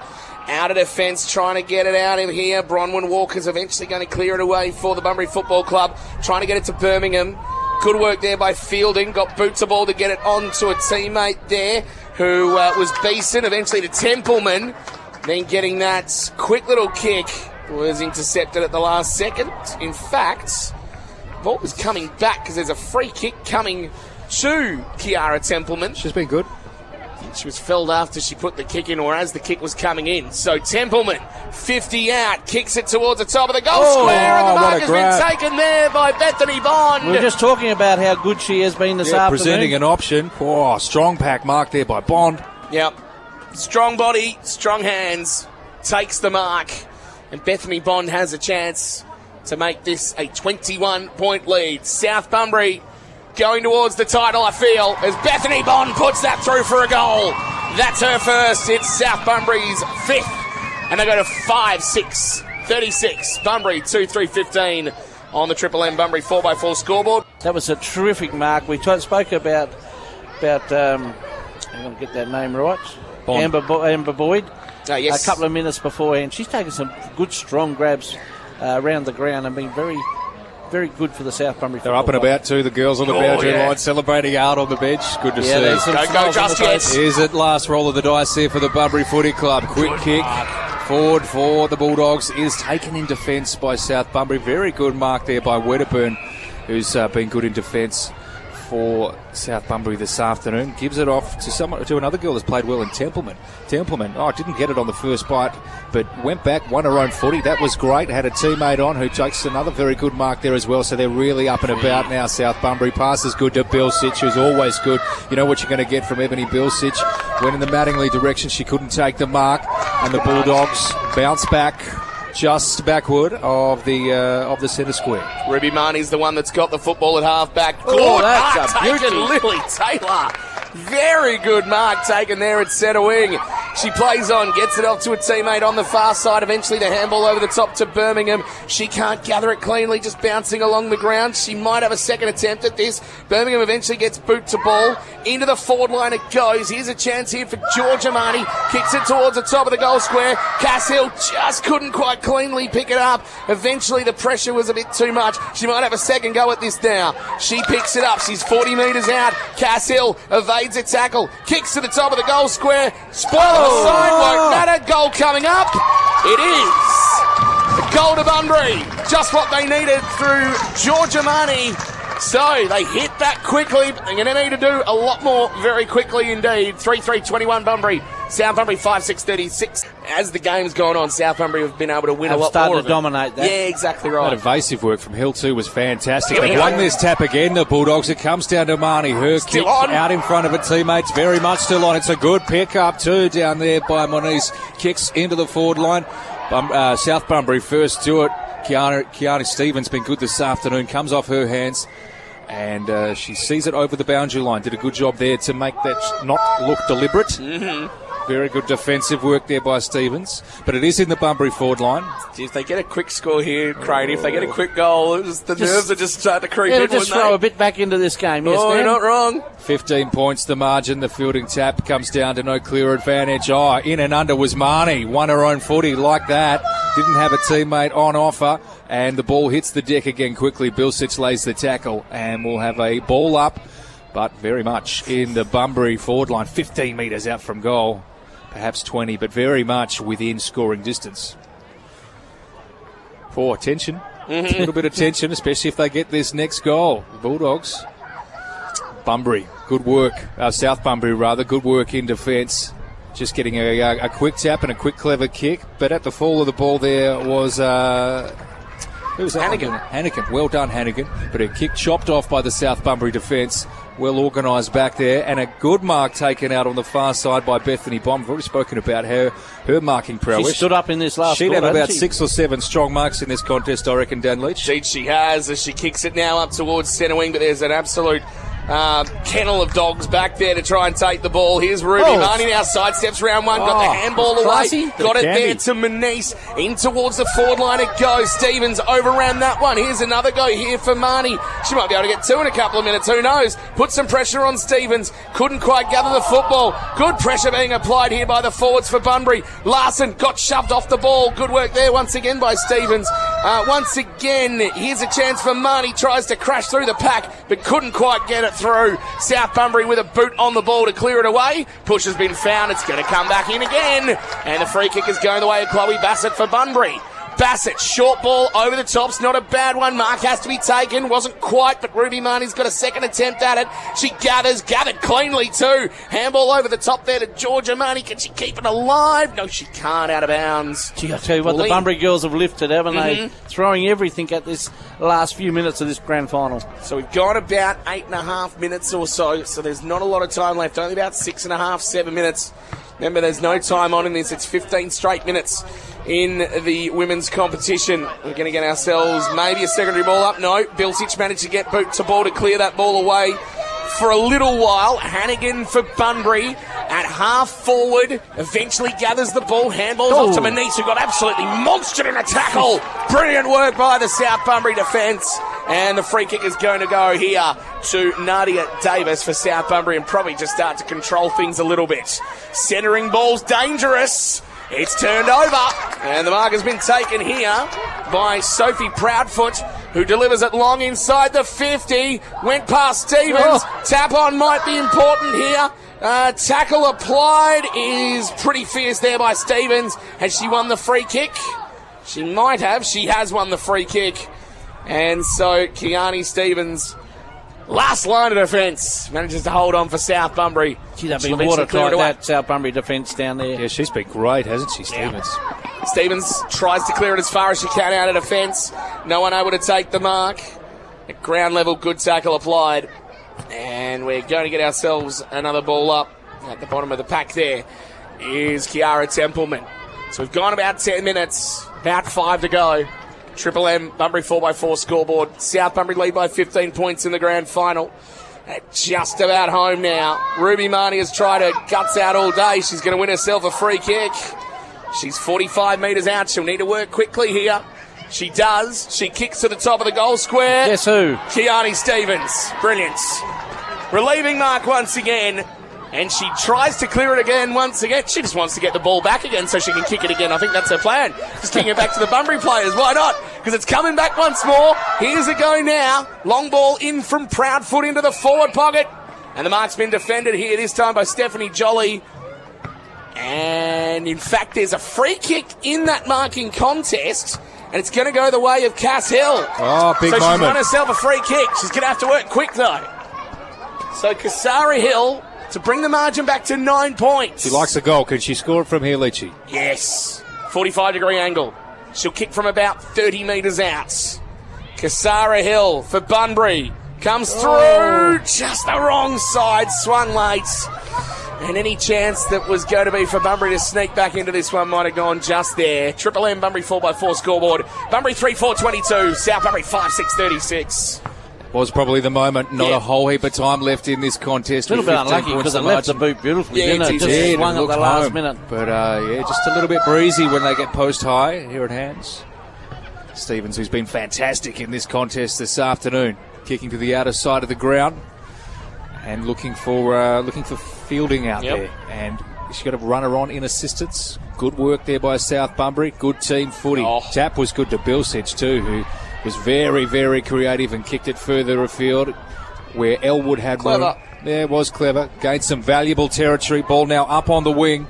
Out of defence, trying to get it out of here. Bronwyn Walker's eventually going to clear it away for the Bunbury Football Club. Trying to get it to Birmingham. Good work there by Fielding. Got boots a ball to get it on to a teammate there who was Beeson, eventually to Templeman. Then getting that quick little kick was intercepted at the last second. In fact, ball was coming back because there's a free kick coming to Kiara Templeman. She's been good. She was felled after she put the kick in, or as the kick was coming in. So Templeman, 50 out, kicks it towards the top of the goal square, and the mark has been taken there by Bethany Bond. We were just talking about how good she has been this afternoon. Presenting an option. Oh, strong pack mark there by Bond. Yep. Strong body, strong hands, takes the mark, and Bethany Bond has a chance to make this a 21-point lead. South Bunbury going towards the title, I feel, as Bethany Bond puts that through for a goal. That's her first. It's South Bunbury's 5th, and they go to 5-6-36. Bunbury 2-3-15 on the Triple M Bunbury 4x4 scoreboard. That was a terrific mark. We spoke about I'm going to get that name right. Amber Boyd. Yes. A couple of minutes beforehand. She's taken some good, strong grabs around the ground and been very, very good for the South Bunbury. They're up and about too. The girls on the boundary line celebrating out on the bench. Good to see. Go, Just Yes. Here's it, last roll of the dice here for the Bunbury Footy Club. Quick kick forward for the Bulldogs is taken in defence by South Bunbury. Very good mark there by Wedderburn, who's been good in defence for South Bunbury this afternoon. Gives it off to another girl that's played well in Templeman. Didn't get it on the first bite, but went back, won her own footy. That was great. Had a teammate on who takes another very good mark there as well. So they're really up and about now, South Bunbury. Pass is good to Bilsich, who's always good. You know what you're going to get from Ebony Bilsich. Went in the Mattingly direction. She couldn't take the mark, and the Bulldogs bounce back just backward of the centre square. Ruby Marnie's the one that's got the football at half-back. Oh, that's a taken, beauty. Lily Taylor. Very good mark taken there at centre wing. She plays on, gets it off to a teammate on the far side. Eventually the handball over the top to Birmingham. She can't gather it cleanly, just bouncing along the ground. She might have a second attempt at this. Birmingham eventually gets boot to ball. Into the forward line it goes. Here's a chance here for Georgia Marnie. Kicks it towards the top of the goal square. Cass Hill just couldn't quite cleanly pick it up. Eventually the pressure was a bit too much. She might have a second go at this now. She picks it up. She's 40 metres out. Cass Hill evades a tackle. Kicks to the top of the goal square. Spoil the side, won't matter. Goal coming up. It is a goal to Bunbury. Just what they needed through Georgia Marnie. So they hit that quickly, but they're going to need to do a lot more very quickly indeed. 3-3-21 Bunbury. South Bunbury 5-6-36. As the game's gone on, South Bunbury have been able to win a lot more. Started to dominate that. Yeah, exactly right. That evasive work from Hill too was fantastic. They won this tap again, the Bulldogs. It comes down to Marnie. Her Still kick on. out in front of her teammates. Very much still on. It's a good pick up too down there by Moniz. Kicks into the forward line. South Bunbury first to it. Kiana Stevens been good this afternoon. Comes off her hands. And she sees it over the boundary line. Did a good job there to make that not look deliberate. Mm-hmm. Very good defensive work there by Stevens. But it is in the Bunbury forward line. If they get a quick score here, Crane, if they get a quick goal, the nerves are just starting to creep in, It'll just wouldn't throw they? a bit back into this game. Yes, Oh, Dan? you're not wrong. 15 points the margin. The fielding tap comes down to no clear advantage. In and under was Marnie. Won her own footy like that. Didn't have a teammate on offer. And the ball hits the deck again quickly. Bilsich lays the tackle. And we'll have a ball up, but very much in the Bunbury forward line. 15 metres out from goal. Perhaps 20, but very much within scoring distance. For tension. A little bit of tension, especially if they get this next goal. The Bulldogs. Bunbury, good work. South Bunbury, rather. Good work in defence. Just getting a quick tap and a quick, clever kick. But at the fall of the ball there was... who was that? Hannigan. Well done, Hannigan. But a kick chopped off by the South Bunbury defence. Well organised back there. And a good mark taken out on the far side by Bethany Bomb. We've already spoken about her marking prowess. She stood up in this last She'd quarter, have about hasn't she? 6 or 7 strong marks in this contest, I reckon, Dan Leach. Indeed she has, as she kicks it now up towards centre wing, but there's an absolute kennel of dogs back there to try and take the ball. Here's Ruby Marnie now, sidesteps round one, got the handball classy. away, got it there to Manise, in towards the forward line it goes. Stevens overran that one. Here's another go here for Marnie. She might be able to get 2 in a couple of minutes, who knows? Put some pressure on Stevens, couldn't quite gather the football. Good pressure being applied here by the forwards for Bunbury. Larson got shoved off the ball. Good work there once again by Stevens. Once again, here's a chance for Marnie, tries to crash through the pack, but couldn't quite get it through. South Bunbury with a boot on the ball to clear it away. Push has been found. It's going to come back in again. And the free kick is going the way of Chloe Bassett for Bunbury. Bassett, short ball over the top's not a bad one. Mark has to be taken. Wasn't quite, but Ruby Marnie's got a second attempt at it. She gathered cleanly too. Handball over the top there to Georgia Marnie. Can she keep it alive? No, she can't. Out of bounds. Gee, I tell you what, the Bunbury girls have lifted, haven't they? Throwing everything at this last few minutes of this grand final. So we've got about 8.5 minutes or so there's not a lot of time left. Only about 6.5, 7 minutes. Remember, there's no time on in this. It's 15 straight minutes in the women's competition. We're going to get ourselves maybe a secondary ball up. No, Bilsich managed to get boot to ball to clear that ball away for a little while. Hannigan for Bunbury at half forward. Eventually gathers the ball. Handballs off to Manise, who got absolutely monstered in a tackle. Brilliant work by the South Bunbury defence. And the free kick is going to go here to Nadia Davis for South Bunbury and probably just start to control things a little bit. Centering ball's dangerous. It's turned over. And the mark has been taken here by Sophie Proudfoot, who delivers it long inside the 50. Went past Stevens. Tap on might be important here. Tackle applied is pretty fierce there by Stevens. Has she won the free kick? She might have. She has won the free kick. And so Kiani Stevens Last line of defence. Manages to hold on for South Bunbury. Gee, they've She'll been eventually clear it watertight, away. that South Bunbury defence down there. Yeah, she's been great, hasn't she, Stevens? Stevens tries to clear it as far as she can out of defence. No one able to take the mark. At ground level, good tackle applied. And we're going to get ourselves another ball up. At the bottom of the pack there is Kiara Templeman. So we've gone about 10 minutes, about 5 to go. Triple M, Bunbury 4x4 scoreboard. South Bunbury lead by 15 points in the grand final. Just about home now. Ruby Marnie has tried her guts out all day. She's going to win herself a free kick. She's 45 metres out. She'll need to work quickly here. She does. She kicks to the top of the goal square. Guess who? Kiani Stevens. Brilliant. Relieving mark once again. And she tries to clear it again once again. She just wants to get the ball back again so she can kick it again. I think that's her plan. Just kicking it back to the Bunbury players. Why not? Because it's coming back once more. Here's a go now. Long ball in from Proudfoot into the forward pocket. And the mark's been defended here this time by Stephanie Jolly. And in fact, there's a free kick in that marking contest. And it's going to go the way of Cass Hill. Oh, big so moment. she's won herself a free kick. She's going to have to work quick though. So Kasari Hill to bring the margin back to 9 points. She likes the goal. Can she score it from here, Leachy? Yes. 45-degree angle. She'll kick from about 30 metres out. Kasara Hill for Bunbury. Comes through. Just the wrong side. Swung late. And any chance that was going to be for Bunbury to sneak back into this one might have gone just there. Triple M, Bunbury 4x4 scoreboard. Bunbury 3-4-22. South Bunbury 5-6-36. Was probably the moment. Not a whole heap of time left in this contest. A little bit unlucky because it left the boot beautifully, Yeah, didn't it? it Just did. swung at the last minute. But, yeah, just a little bit breezy when they get post high here at hands. Stevens, who's been fantastic in this contest this afternoon, kicking to the outer side of the ground and looking for fielding out there. And she's got a runner on in assistance. Good work there by South Bunbury. Good team footy. Tap was good to Bilsage too, who was very, very creative and kicked it further afield where Elwood had room. Yeah, it was clever. Gained some valuable territory. Ball now up on the wing.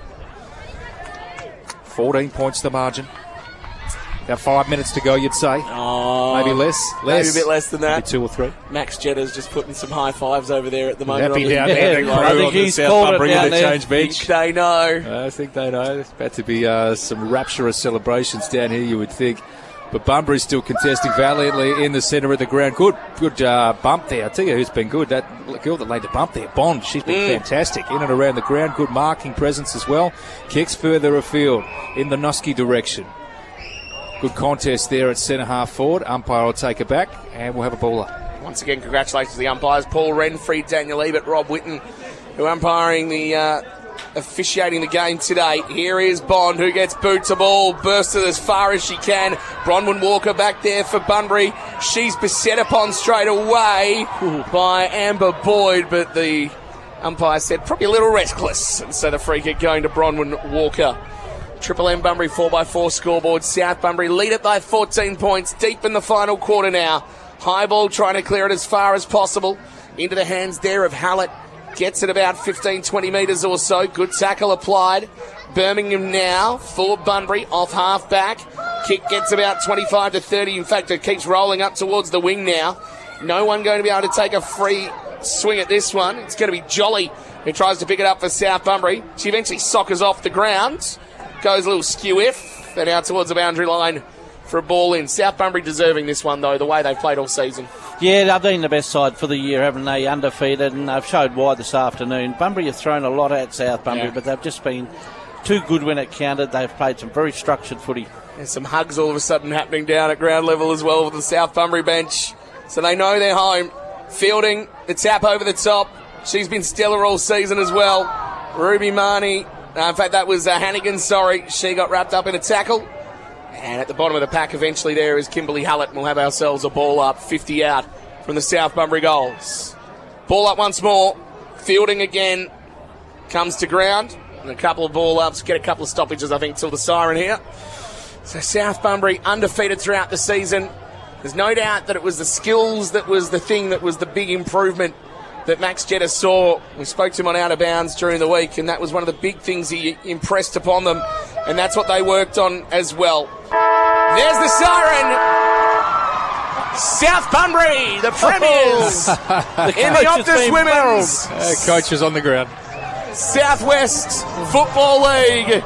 14 points the margin. About 5 minutes to go, you'd say. Oh, maybe less. Maybe a bit less than that. Maybe 2 or 3. Max Jetter's just putting some high fives over there at the moment. Happy down there. I think he's called it down there. Change bench. They know. I think they know. There's about to be some rapturous celebrations down here, you would think. But Bunbury's still contesting valiantly in the centre of the ground. Good bump there. I'll tell you who's been good. That girl that laid the bump there, Bond, she's been fantastic. In and around the ground. Good marking presence as well. Kicks further afield in the Noski direction. Good contest there at centre half forward. Umpire will take it back and we'll have a ball up. Once again, congratulations to the umpires. Paul Renfrey, Daniel Ebert, Rob Whitten, who are umpiring the officiating the game today. Here is Bond, who gets boot to ball, bursts it as far as she can. Bronwyn Walker back there for Bunbury. She's beset upon straight away by Amber Boyd, but the umpire said probably a little reckless, and so the free kick going to Bronwyn Walker. Triple M Bunbury 4x4 scoreboard. South Bunbury lead it by 14 points, deep in the final quarter now. High ball trying to clear it as far as possible. Into the hands there of Hallett. Gets it about 15-20 metres or so. Good tackle applied. Birmingham now for Bunbury off half back. Kick gets about 25 to 30. In fact, it keeps rolling up towards the wing now. No one going to be able to take a free swing at this one. It's going to be Jolly who tries to pick it up for South Bunbury. She eventually soccers off the ground. Goes a little skew-if. And out towards the boundary line for a ball in. South Bunbury deserving this one, though, the way they've played all season. Yeah, they've been the best side for the year, haven't they? Undefeated, and they've showed why this afternoon. Bunbury have thrown a lot at South Bunbury, but they've just been too good when it counted. They've played some very structured footy. There's some hugs all of a sudden happening down at ground level as well with the South Bunbury bench. So they know they're home. Fielding, the tap over the top. She's been stellar all season as well. Ruby Marnie, in fact that was Hannigan, sorry. She got wrapped up in a tackle. And at the bottom of the pack eventually there is Kimberly Hallett. We'll have ourselves a ball up, 50 out from the South Bunbury goals. Ball up once more. Fielding again. Comes to ground. And a couple of ball ups. Get a couple of stoppages, I think, till the siren here. So South Bunbury undefeated throughout the season. There's no doubt that it was the skills that was the thing that was the big improvement that Max Jeter saw. We spoke to him on Out of Bounds during the week, and that was one of the big things he impressed upon them, and that's what they worked on as well. There's the siren. South Bunbury, the premiers in the Optus Women's Coach is on the ground. Southwest Football League.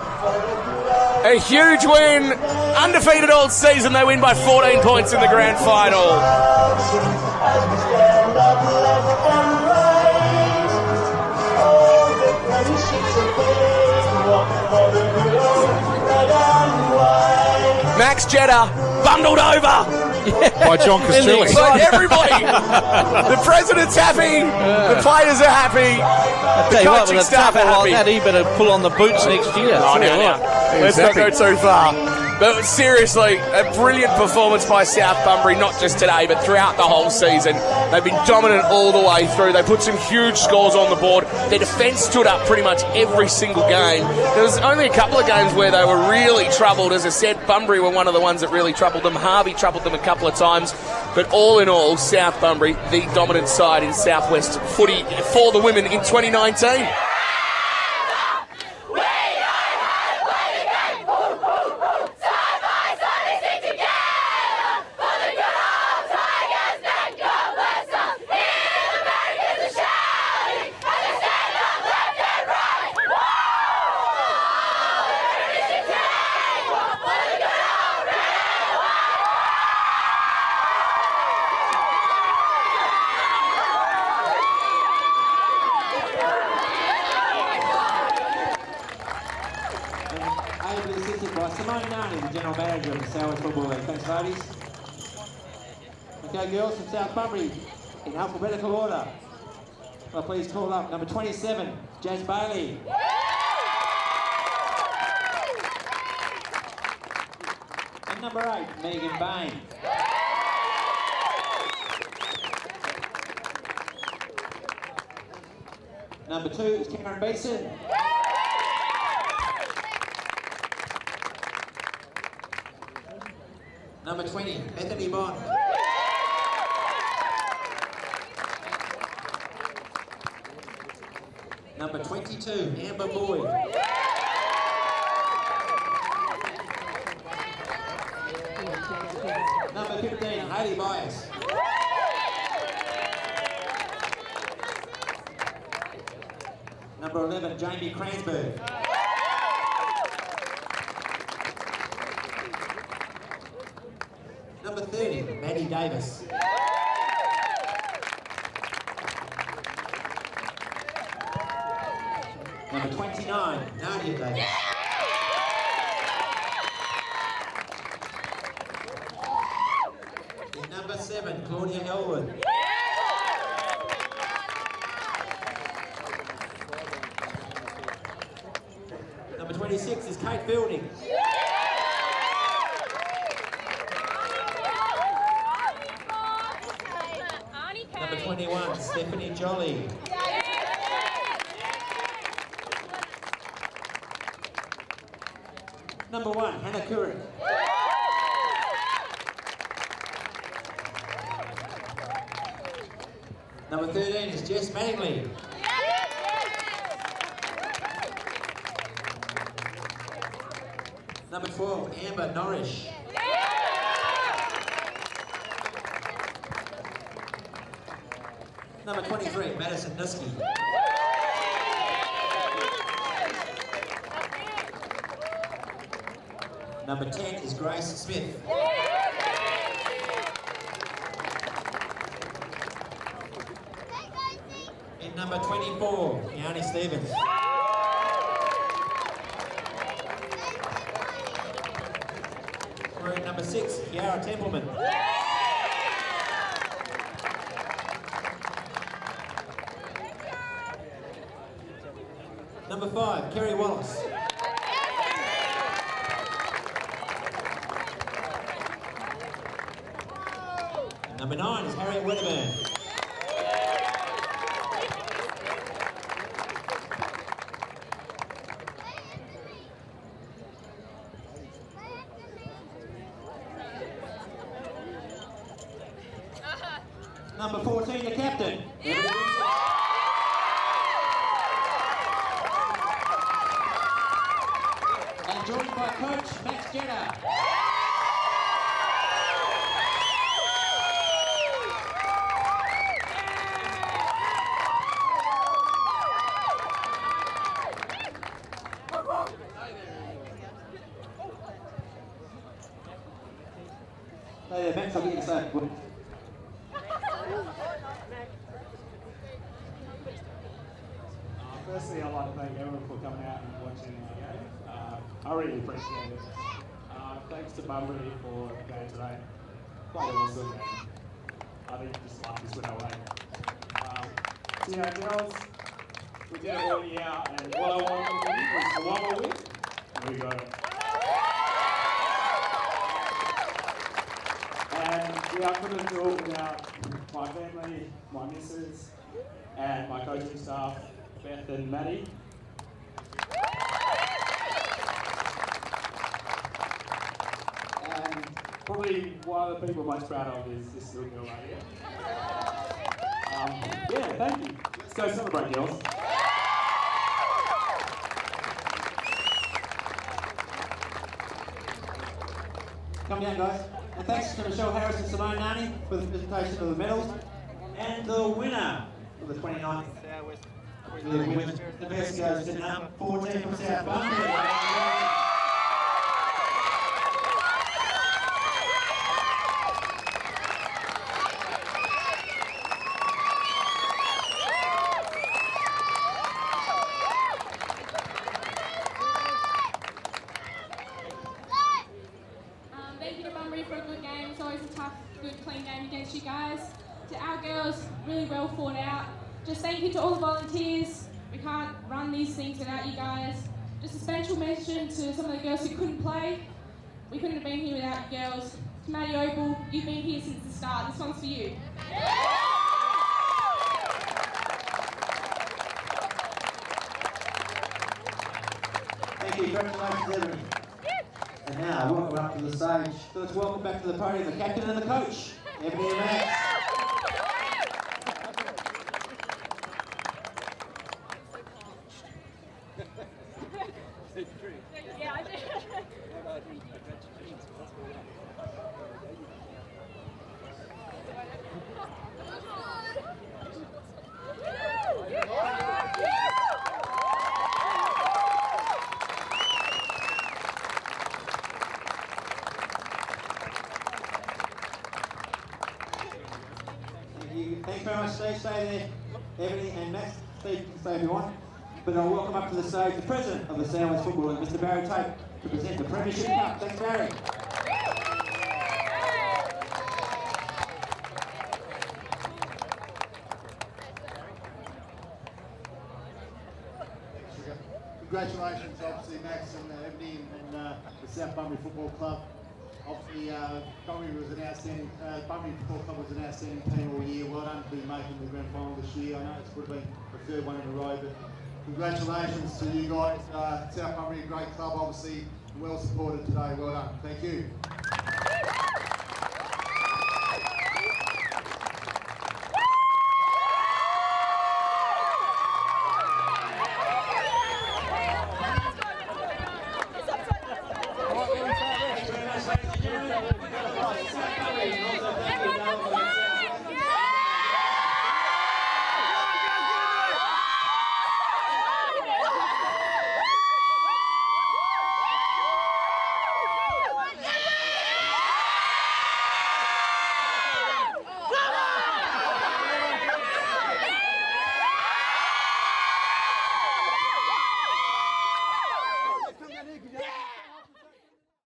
A huge win, undefeated all season. They win by 14 points in the grand final. Max Jetta bundled over By John Castrilli. by everybody. The president's happy, the players are happy, the coaching staff are happy. Like that, he better pull on the boots next year. Oh, now. Let's not go too far. But seriously, a brilliant performance by South Bunbury, not just today, but throughout the whole season. They've been dominant all the way through. They put some huge scores on the board. Their defence stood up pretty much every single game. There was only a couple of games where they were really troubled. As I said, Bunbury were one of the ones that really troubled them. Harvey troubled them a couple of times. But all in all, South Bunbury, the dominant side in Southwest footy for the women in 2019. Ably assisted by Simone Narni, the General Manager of the Southwest Football League. Thanks, ladies. Okay, girls from South Bunbury, in alphabetical order. Well, please call up number 27, Jazz Bailey. And number 8, Megan Bain. Number 2 is Karen Beeson. Number 20, Bethany Bond. Number 22, Amber Boyd. Number 15, Hayley Bias. Number 11, Jamie Cransberg. Number 30, Maddie Davis. Number 29, Nadia Davis. And number 7, Claudia Elwood. Number 26 is Kate Fielding. Number 21, Stephanie Jolly. Number 1, Hannah Couric. Number 13 is Jess Mattingly. Number 12, Amber Norrish. Number 23, Madison Nusky. Number 10 is Grace Smith. And number 24, Yanni Stevens. We're at number 6, Kiara Templeman. Number 5, Kerry Wallace. Number 9 is Harriet Wedderburn. Number 14, the captain. And joined by coach Max Jetta. Hey, Max, I'll get you started. Firstly, I'd like to thank everyone for coming out and watching our game. I really appreciate it. Thanks to Bunbury for the game today. Quite awesome, and I think just like this went our way. To our girls, we did it all year, and what I wanted to win was the one more win, and we got it. And I couldn't do it without my family, my missus, and my coaching staff, Beth and Maddie. And probably one of the people I'm most proud of is this little girl right here. Yeah, thank you. Let's go celebrate, girls. Come down, guys. And thanks to Michelle Harris and Simone Nani for the presentation of the medals. And the winner for the 29th the best goes to number 14 from South Bunbury. Thank you to Bunbury for a good game. It's always a tough, good, clean game against you guys. To our girls, really well fought out. Just thank you to all the volunteers. We can't run these things without you guys. Just a special mention to some of the girls who couldn't play. We couldn't have been here without you girls. To Maddie Opal, you've been here since the start. This one's for you. Thank you, congratulations everybody. And now, welcome up to the stage. So let's welcome back to the podium the captain and the coach, Ebony and Max. Yeah, I did. Thanks very much, Steve. Stay there, Ebony and Max. Steve, you can stay if you want. But I'll welcome up to the stage the president of the Sandwich Football League, Mr. Barry Tate, to present the Premiership Cup. Thanks, Barry. Congratulations, obviously, Max and Ebony and the South Bunbury Football Club. Obviously, Bunbury Football Club was an outstanding team all year. Well done for making the grand final this year. I know it's would have been the third one in a row, but congratulations to you guys. South Bunbury, a great club, obviously, well supported today. Well done. Thank you.